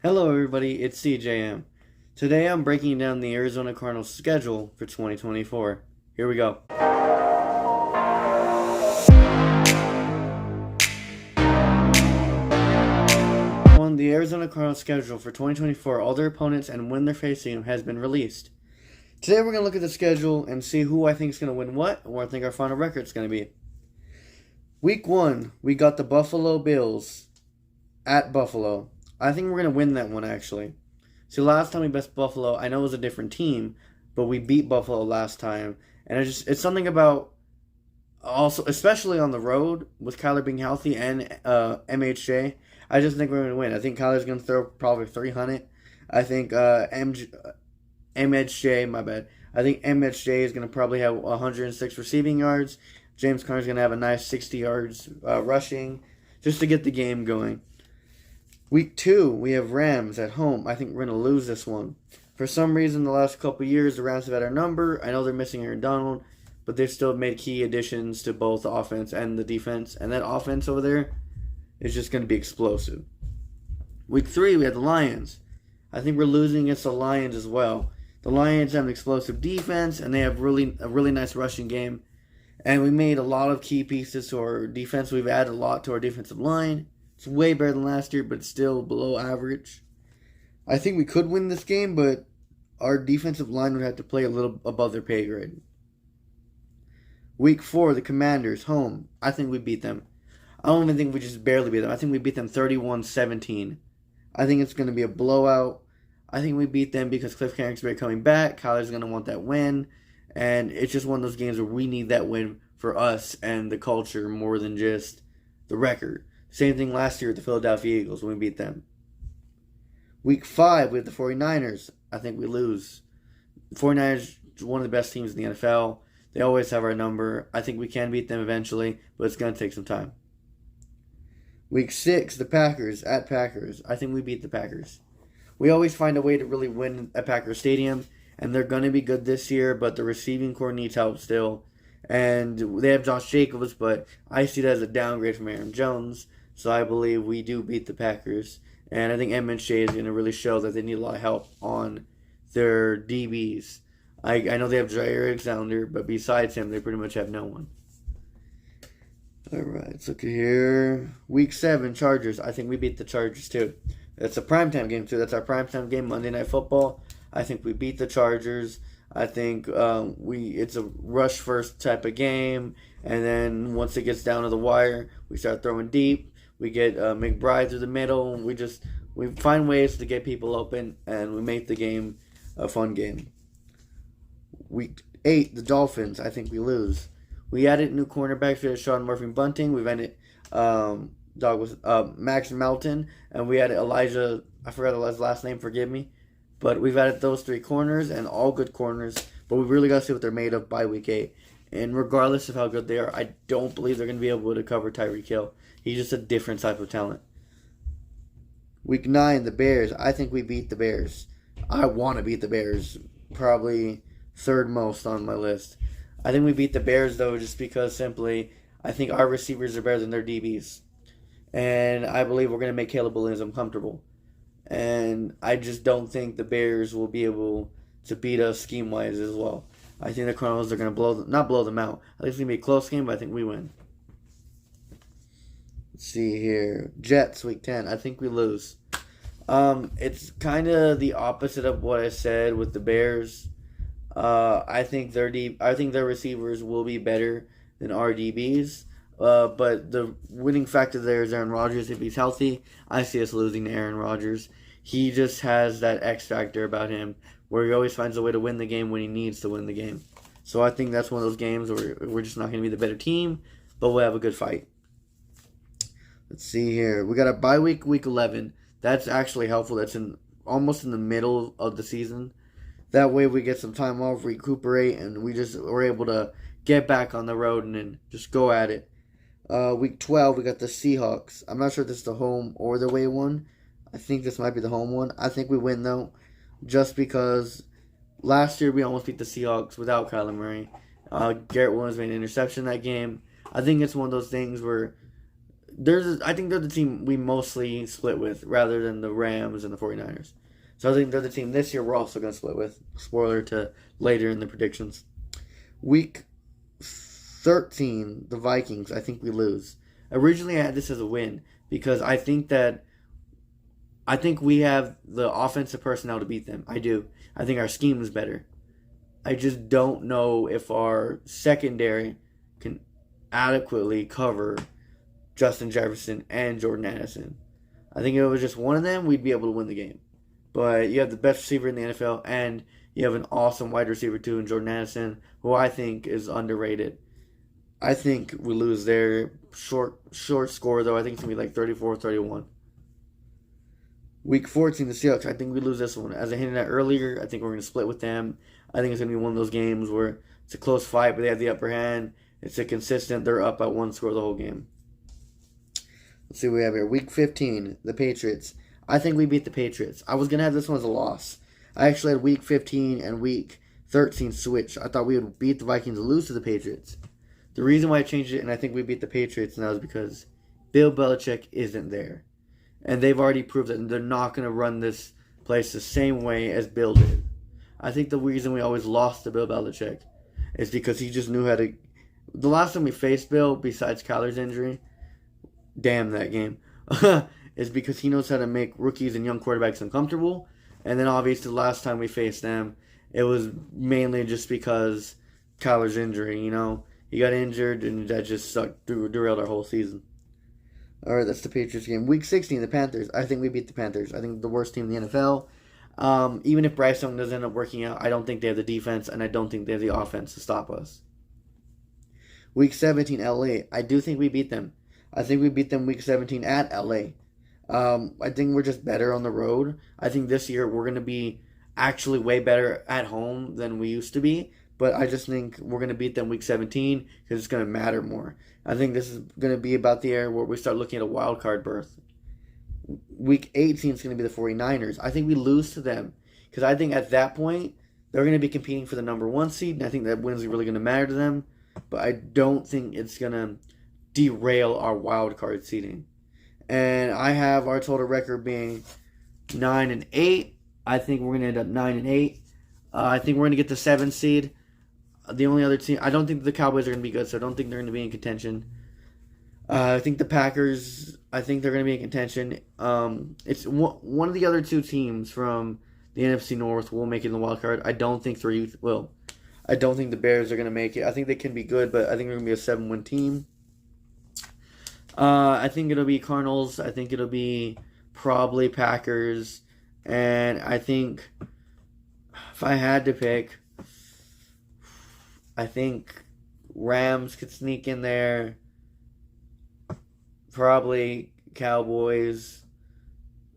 Hello, everybody. It's CJM. Today I'm breaking down the Arizona Cardinals schedule for 2024. Here we go. On the Arizona Cardinals schedule for 2024, all their opponents and when they're facing has been released. Today we're going to look at the schedule and see who I think is going to win what, and what I think our final record is going to be. Week 1, we got the Buffalo Bills at Buffalo. I think we're going to win that one, actually. See, last time we beat Buffalo, I know it was a different team, but we beat Buffalo last time. And it's something about, also, especially on the road, with Kyler being healthy and MHJ, I just think we're going to win. I think Kyler's going to throw probably 300. I think MHJ, my bad. I think MHJ is going to probably have 106 receiving yards. James Conner's going to have a nice 60 yards rushing, just to get the game going. Week 2, we have Rams at home. I think we're going to lose this one. For some reason, the last couple of years, the Rams have had our number. I know they're missing Aaron Donald, but they've still made key additions to both the offense and the defense. And that offense over there is just going to be explosive. Week 3, we have the Lions. I think we're losing against the Lions as well. The Lions have an explosive defense, and they have a really nice rushing game. And we made a lot of key pieces to our defense. We've added a lot to our defensive line. It's way better than last year, but it's still below average. I think we could win this game, but our defensive line would have to play a little above their pay grade. Week 4, the Commanders, home. I think we beat them. I don't even think we just barely beat them. I think we beat them 31-17. I think it's going to be a blowout. I think we beat them because Cliff Kingsbury coming back. Kyler's going to want that win. And it's just one of those games where we need that win for us and the culture more than just the record. Same thing last year with the Philadelphia Eagles when we beat them. Week 5, we have the 49ers. I think we lose. The 49ers are one of the best teams in the NFL. They always have our number. I think we can beat them eventually, but it's going to take some time. Week 6, the Packers at Packers. I think we beat the Packers. We always find a way to really win at Packers Stadium, and they're going to be good this year, but the receiving core needs help still. And they have Josh Jacobs, but I see that as a downgrade from Aaron Jones. So I believe we do beat the Packers. And I think MHJ is going to really show that they need a lot of help on their DBs. I know they have Jair Alexander, but besides him, they pretty much have no one. Alright, let's look at here. Week 7, Chargers. I think we beat the Chargers too. That's a primetime game too. That's our primetime game, Monday Night Football. I think we beat the Chargers. I think it's a rush first type of game. And then once it gets down to the wire, we start throwing deep. We get McBride through the middle. We find ways to get people open, and we make the game a fun game. Week 8, the Dolphins. I think we lose. We added new cornerbacks. We had Sean Murphy-Bunting. We've added Max Melton, and we added Elijah. I forgot his last name. Forgive me, but we've added those 3 corners, and all good corners. But we really got to see what they're made of by week 8. And regardless of how good they are, I don't believe they're going to be able to cover Tyreek Hill. He's just a different type of talent. Week 9, the Bears. I think we beat the Bears. I want to beat the Bears. Probably third most on my list. I think we beat the Bears, though, just because simply I think our receivers are better than their DBs. And I believe we're going to make Caleb Williams uncomfortable. And I just don't think the Bears will be able to beat us scheme-wise as well. I think the Cardinals are going to not blow them out. I think it's going to be a close game, but I think we win. Let's see here. Jets, week 10. I think we lose. It's kind of the opposite of what I said with the Bears. I think their receivers will be better than our DBs. But the winning factor there is Aaron Rodgers. If he's healthy, I see us losing to Aaron Rodgers. He just has that X factor about him where he always finds a way to win the game when he needs to win the game. So I think that's one of those games where we're just not going to be the better team, but we'll have a good fight. Let's see here. We got a bye week, week 11. That's actually helpful. That's almost in the middle of the season. That way we get some time off, recuperate, and we're able to get back on the road and then just go at it. Week 12, we got the Seahawks. I'm not sure if this is the home or the away one. I think this might be the home one. I think we win, though, just because last year we almost beat the Seahawks without Kyler Murray. Garrett Williams made an interception that game. I think it's one of those things where I think they're the team we mostly split with rather than the Rams and the 49ers. So I think they're the team this year we're also going to split with. Spoiler to later in the predictions. Week 13, the Vikings, I think we lose. Originally, I had this as a win because I think we have the offensive personnel to beat them. I do. I think our scheme is better. I just don't know if our secondary can adequately cover Justin Jefferson and Jordan Addison. I think if it was just one of them, we'd be able to win the game. But you have the best receiver in the NFL, and you have an awesome wide receiver too in Jordan Addison, who I think is underrated. I think we lose there. Short score, though. I think it's going to be like 34-31. Week 14, the Seahawks. I think we lose this one. As I hinted at earlier, I think we're going to split with them. I think it's going to be one of those games where it's a close fight, but they have the upper hand. It's a consistent. They're up by one score the whole game. Let's see what we have here. Week 15, the Patriots. I think we beat the Patriots. I was going to have this one as a loss. I actually had Week 15 and Week 13 switch. I thought we would beat the Vikings and lose to the Patriots. The reason why I changed it and I think we beat the Patriots now is because Bill Belichick isn't there. And they've already proved that they're not going to run this place the same way as Bill did. I think the reason we always lost to Bill Belichick is because he just knew how to... The last time we faced Bill, besides Kyler's injury, damn that game, is because he knows how to make rookies and young quarterbacks uncomfortable. And then obviously the last time we faced them, it was mainly just because Kyler's injury, you know. He got injured and that just derailed our whole season. Alright, that's the Patriots game. Week 16, the Panthers. I think we beat the Panthers. I think the worst team in the NFL. Even if Bryce Young doesn't end up working out, I don't think they have the defense and I don't think they have the offense to stop us. Week 17, LA. I do think we beat them. I think we beat them Week 17 at LA. I think we're just better on the road. I think this year we're going to be actually way better at home than we used to be. But I just think we're going to beat them Week 17 because it's going to matter more. I think this is going to be about the year where we start looking at a wild card berth. Week 18 is going to be the 49ers. I think we lose to them because I think at that point they're going to be competing for the number 1 seed. And I think that win's really going to matter to them. But I don't think it's going to derail our wild card seeding. And I have our total record being 9-8. I think we're going to end up 9-8. I think we're going to get the 7th seed. The only other team, I don't think the Cowboys are going to be good, so I don't think they're going to be in contention. I think the Packers, I think they're going to be in contention. It's one of the other two teams from the NFC North will make it in the wild card. I don't think 3 will. I don't think the Bears are going to make it. I think they can be good, but I think they're going to be a 7-win team. I think it'll be Cardinals. I think it'll be probably Packers. And I think if I had to pick, I think Rams could sneak in there. Probably Cowboys.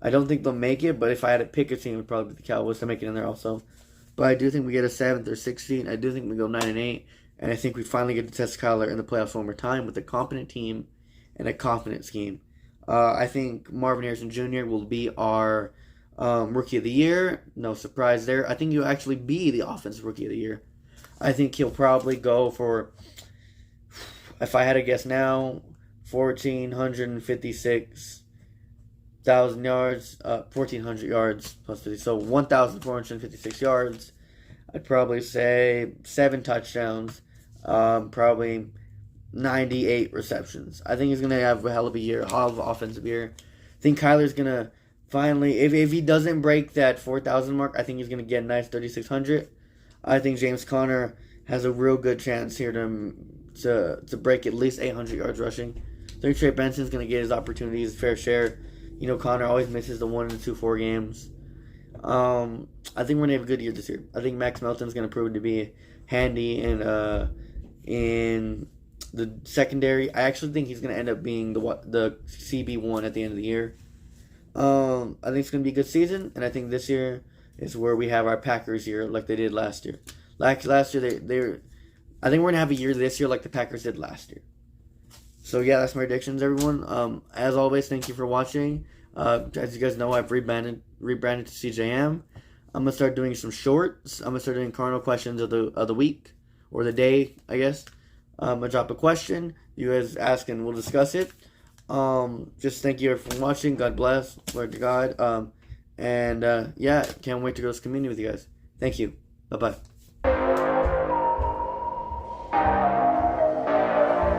I don't think they'll make it, but if I had to pick a team, it would probably be the Cowboys to make it in there also. But I do think we get a 7th or 16th. I do think we go 9-8. And I think we finally get to test Kyler in the playoffs one more time with a competent team and a confident scheme. I think Marvin Harrison Jr. will be our Rookie of the Year. No surprise there. I think he'll actually be the Offensive Rookie of the Year. I think he'll probably go for, if I had to guess now, 1,456,000 yards, 1,400 yards plus 50, so 1,456 yards. I'd probably say 7 touchdowns, probably 98 receptions. I think he's going to have a hell of a year, a hell of an offensive year. I think Kyler's going to finally, if he doesn't break that 4,000 mark, I think he's going to get a nice 3,600. I think James Conner has a real good chance here to break at least 800 yards rushing. I think Trey Benson's going to get his opportunities, his fair share. You know, Conner always misses the 1 and 2-4 games. I think we're going to have a good year this year. I think Max Melton's going to prove to be handy in the secondary. I actually think he's going to end up being the CB1 at the end of the year. I think it's going to be a good season, and I think this year is where we have our Packers year like they did last year. Last year, I think we're going to have a year this year like the Packers did last year. So, yeah, that's my predictions, everyone. As always, thank you for watching. As you guys know, I've rebranded to CJM. I'm going to start doing some shorts. I'm going to start doing Cardinal questions of the week, or the day, I guess. I'm going to drop a question. You guys ask and we'll discuss it. Just thank you for watching. God bless. Lord to God. And yeah, can't wait to go to this community with you guys. Thank you. Bye bye.